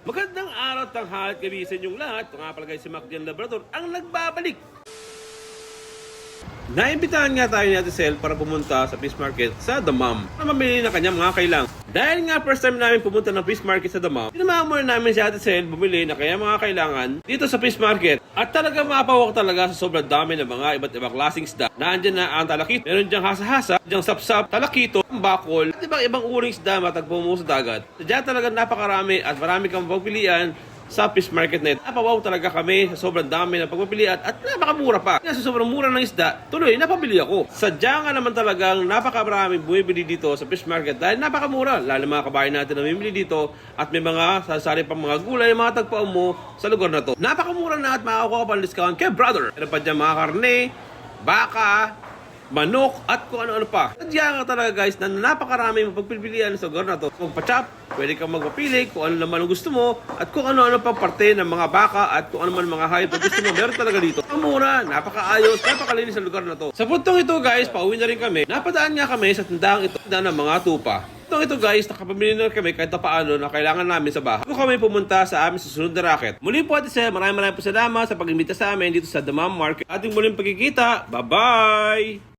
Magandang araw, tanghali, gabi sa inyong lahat. Ito nga pala guys, si Macjan Labrador ang nagbabalik. Naimbitahan nga tayo ni Ate Sel para pumunta sa fish market sa Damam na mamili ng kanyang mga kailangan. Dahil nga first time namin pumunta ng fish market sa Damam, pinamahan muna namin si Ate Sel bumili ng kanyang mga kailangan dito sa fish market. At talaga mapawak talaga sa sobrang dami ng mga iba't ibang klaseng isda. Nandiyan na ang talakito, meron diyang hasa-hasa, diyang sapsap, talakito, bakol, at ibang uring isda matagpo mo sa dagat. Diyan talaga napakarami at marami kang pagpilian sa fish market net. Napawaw talaga kami sa sobrang dami ng pagpipilian at napakamura pa. Kaya sa sobrang mura ng isda, tuloy napabili ako. Sadya nga naman talagang napakaraming bumibili dito sa fish market dahil napakamura. Lalo mga kabayan natin na bumibili dito at may mga sasari pang mga gulay, mga tagpuan mo sa lugar na to. Napakamura na at makakakuha ka pa ng discount kay brother. Meron pa dyan mga karne, baka, manok at kung ano-ano pa. Sadya nga talaga guys na napakarami mapagpipilian sa lugar na to. Magpa-chop, pwede kang magpapili kung ano naman ang gusto mo at kung ano-ano pang parte ng mga baka at kung ano man mga hayop na gusto mo. Meron talaga dito. Ang mura, napakaayos, napakalinis sa lugar na to. Sa puntong ito guys, pauwi na rin kami. Napadaan nga kami sa tindang ito ng mga tupa. Ito guys, nakapamili na kami kahit na paano na kailangan namin sa bahay. Kung kami pumunta sa amin sa susunod na racket. Muli po Ate Sel, maraming po salamat sa pag-imbita sa amin dito sa Damam Market. Ating muling pagkikita. Bye-bye!